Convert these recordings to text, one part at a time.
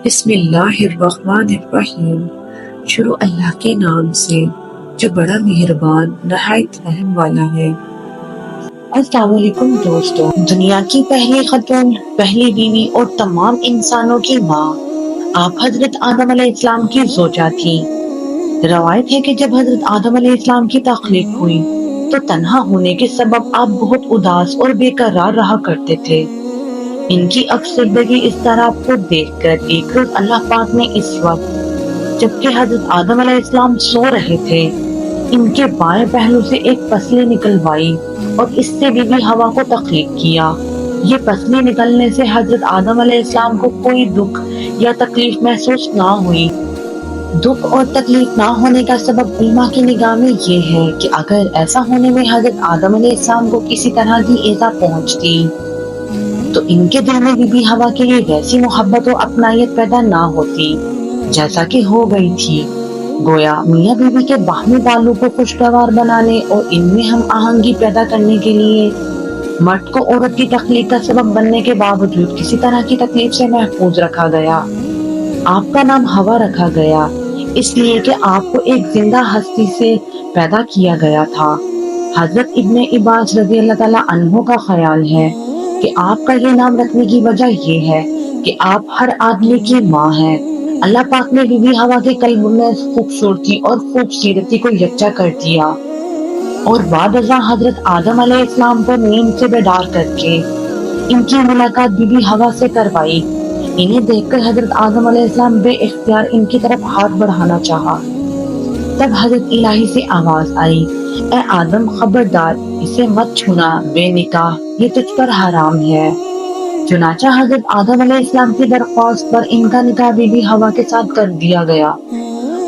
بسم اللہ الرحمن الرحیم۔ شروع اللہ کے نام سے جو بڑا مہربان نہایت رحم والا ہے۔ السلام علیکم دوستو، دنیا کی پہلی خاتون، پہلی بیوی اور تمام انسانوں کی ماں آپ حضرت آدم علیہ السلام کی زوجہ تھی۔ روایت ہے کہ جب حضرت آدم علیہ السلام کی تخلیق ہوئی تو تنہا ہونے کے سبب آپ بہت اداس اور بے قرار رہا کرتے تھے۔ ان کی افسردگی اس طرح کو دیکھ کر ایک روز اللہ پاک نے اس وقت جبکہ حضرت آدم علیہ السلام سو رہے تھے، ان کے بائیں پہلو سے ایک پسلی نکلوائی اور اس سے بی بی ہوا کو تخلیق کیا۔ یہ پسلی نکلنے سے حضرت آدم علیہ السلام کو کوئی دکھ یا تکلیف محسوس نہ ہوئی۔ دکھ اور تکلیف نہ ہونے کا سبب علماء کی نگاہ میں یہ ہے کہ اگر ایسا ہونے میں حضرت آدم علیہ السلام کو کسی طرح کی ایذا پہنچتی تو ان کے دل میں بی بی ہوا کے لیے ویسی محبت و اپنائیت پیدا نہ ہوتی جیسا کہ ہو گئی تھی۔ گویا میاں بی بی کے باہمی تعلق کو خوشگوار بنانے اور ان میں ہم آہنگی پیدا کرنے کے لیے مرد کو عورت کی تخلیق کا سبب بننے کے باوجود کسی طرح کی تکلیف سے محفوظ رکھا گیا۔ آپ کا نام ہوا رکھا گیا اس لیے کہ آپ کو ایک زندہ ہستی سے پیدا کیا گیا تھا۔ حضرت ابن عباس رضی اللہ تعالیٰ عنہ کا خیال ہے کہ آپ کا یہ نام رکھنے کی وجہ یہ ہے کہ آپ ہر آدمی کی ماں ہیں۔ اللہ پاک نے بی بی ہوا کے قلب میں خوبصورتی اور خوبصورتی کو یکجا کر دیا اور بعد ازاں حضرت آدم علیہ السلام کو نیند سے بیدار کر کے ان کی ملاقات بی بی ہوا سے کروائی۔ انہیں دیکھ کر حضرت آدم علیہ السلام بے اختیار ان کی طرف ہاتھ بڑھانا چاہا، تب حضرت الہی سے آواز آئی، اے آدم خبردار، اسے مت چھونا، بے نکاح، یہ تجھ پر حرام ہے۔ چنانچہ حضرت آدم علیہ السلام کی درخواست پر ان کا نکاح بی بی ہوا کے ساتھ کر دیا گیا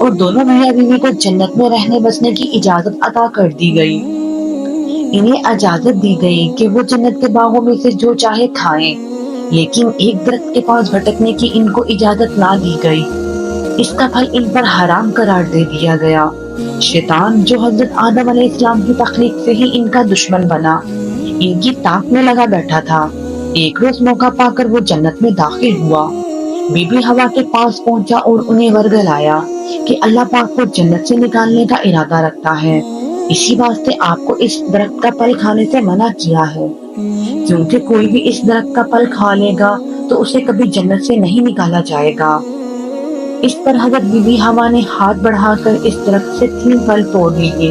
اور دونوں میاں بیوی کو جنت میں رہنے بسنے کی اجازت عطا کر دی گئی۔ انہیں اجازت دی گئی کہ وہ جنت کے باغوں میں سے جو چاہے کھائیں، لیکن ایک درخت کے پاس بھٹکنے کی ان کو اجازت نہ دی گئی، اس کا پھل ان پر حرام قرار دے دیا گیا۔ شیطان جو حضرت آدم علیہ السلام کی تخلیق سے ہی ان کا دشمن بنا، ان کی تاک میں لگا بیٹھا تھا، ایک روز موقع پا کر وہ جنت میں داخل ہوا، بی بی ہوا کے پاس پہنچا اور انہیں ورگلایا کہ اللہ پاک کو جنت سے نکالنے کا ارادہ رکھتا ہے، اسی واسطے آپ کو اس درخت کا پھل کھانے سے منع کیا ہے، کیونکہ کوئی بھی اس درخت کا پھل کھا لے گا تو اسے کبھی جنت سے نہیں نکالا جائے گا۔ اس پر حضرت بی بی ہوا نے ہاتھ بڑھا کر اس درخت سے 3 پھل توڑ لیے،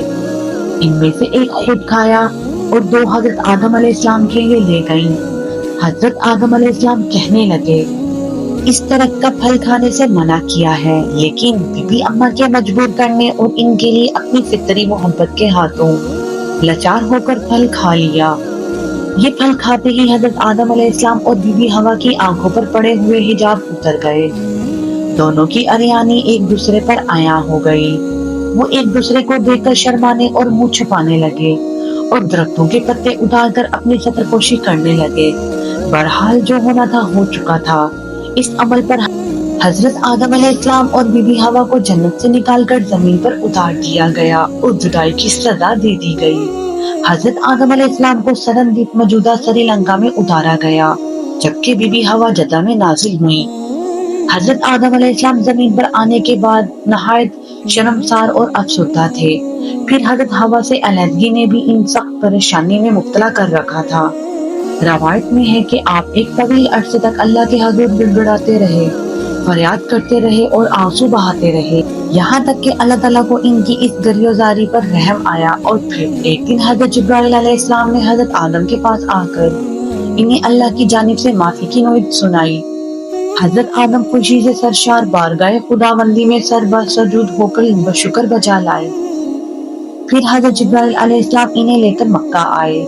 ان میں سے ایک خود کھایا اور 2 حضرت آدم علیہ السلام کے لیے لے گئیں۔ حضرت آدم علیہ السلام کہنے لگے، اس درخت کا پھل کھانے سے منع کیا ہے، لیکن بی بی اماں کے مجبور کرنے اور ان کے لیے اپنی فطری محبت کے ہاتھوں لاچار ہو کر پھل کھا لیا۔ یہ پھل کھاتے ہی حضرت آدم علیہ السلام اور بی بی ہوا کی آنکھوں پر پڑے ہوئے حجاب اتر گئے، دونوں کی اریانی ایک دوسرے پر عیاں ہو گئی، وہ ایک دوسرے کو دیکھ کر شرمانے اور منہ چھپانے لگے اور درختوں کے پتے اتار کر اپنی سطر پوشی کرنے لگے۔ بہرحال جو ہونا تھا ہو چکا تھا۔ اس عمل پر حضرت آدم علیہ السلام اور بی بی ہوا کو جنت سے نکال کر زمین پر اتار دیا گیا اور جدائی کی سزا دے دی گئی۔ حضرت آدم علیہ السلام کو سرن دیپ موجودہ سری لنکا میں اتارا گیا، جبکہ بی بی ہوا جدہ میں نازل ہوئی۔ حضرت آدم علیہ السلام زمین پر آنے کے بعد نہایت شرمسار اور افسردہ تھے، پھر حضرت ہوا سے علیحدگی نے بھی ان سخت پریشانی میں مبتلا کر رکھا تھا۔ روایت میں ہے کہ آپ ایک طویل عرصے تک اللہ کے حضور گڑگڑاتے رہے، فریاد کرتے رہے اور آنسو بہاتے رہے، یہاں تک کہ اللہ تعالیٰ کو ان کی اس گریزاری پر رحم آیا اور پھر ایک دن حضرت جبرائیل علیہ السلام نے حضرت آدم کے پاس آ کر انہیں اللہ کی جانب سے معافی کی نوید سنائی۔ حضرت آدم خوشی سے سرشار بارگاہ خداوندی میں سر بسجود ہو کر بشکر بجا لائے۔ پھر حضرت جبرائیل علیہ السلام انہیں لے کر مکہ آئے،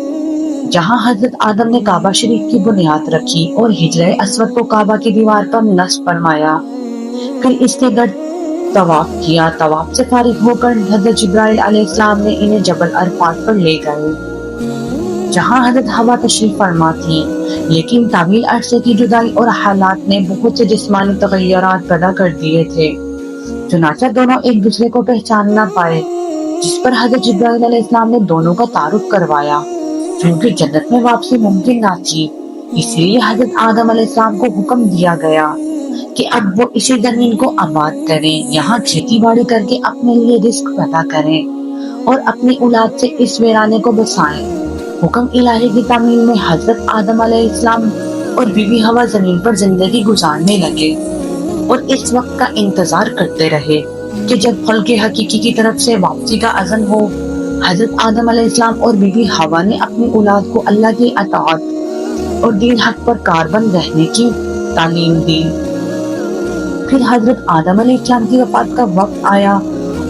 جہاں حضرت آدم نے کعبہ شریف کی بنیاد رکھی اور حجرہ اسود کو کعبہ کی دیوار پر نصب فرمایا، پھر اس کے گرد طواف کیا۔ طواف سے فارغ ہو کر حضرت جبرائیل علیہ السلام نے انہیں جبل عرفات پر لے گئے، جہاں حضرت ہوا تشریف فرما تھی، لیکن طویل عرصے کی جدائی اور حالات نے بہت سے جسمانی تغیرات پیدا کر دیے تھے، چنانچہ دونوں ایک دوسرے کو پہچان نہ پائے، جس پر حضرت جبرائیل علیہ السلام نے دونوں کا تعارف کروایا۔ چونکہ جنت میں واپسی ممکن نہ تھی، اس لیے حضرت آدم علیہ السلام کو حکم دیا گیا کہ اب وہ اسی زمین کو آباد کریں، یہاں کھیتی باڑی کر کے اپنے لیے رزق پیدا کریں اور اپنی اولاد سے اس ویرانے کو بسائیں۔ حکم الہی کی تعمیل میں حضرت آدم علیہ السلام اور بی بی حوا زمین پر زندگی گزارنے لگے اور اس وقت کا انتظار کرتے رہے کہ جب خلق حقیقی کی طرف سے واپسی کا اذن ہو۔ حضرت آدم علیہ السلام اور بی بی حوا نے اپنی اولاد کو اللہ کی اطاعت اور دین حق پر کاربند رہنے کی تعلیم دی۔ پھر حضرت آدم علیہ السلام کی وفات کا وقت آیا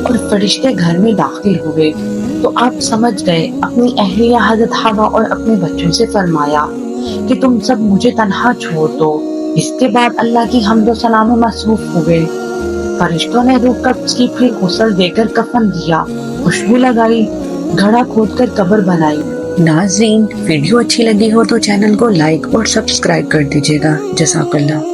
اور فرشتے گھر میں داخل ہوئے تو آپ سمجھ گئے۔ اپنی اہلیہ حضرت حوا اور اپنے بچوں سے فرمایا کہ تم سب مجھے تنہا چھوڑ دو۔ اس کے بعد اللہ کی حمد و ثنا میں مصروف ہوئے۔ فرشتوں نے روح قبض کی، پھر غسل دے کر کفن دیا، خوشبو لگائی، گھڑا کھود کر قبر بنائی۔ ناظرین، ویڈیو اچھی لگی ہو تو چینل کو لائک اور سبسکرائب کر دیجیے گا۔ جزاک اللہ۔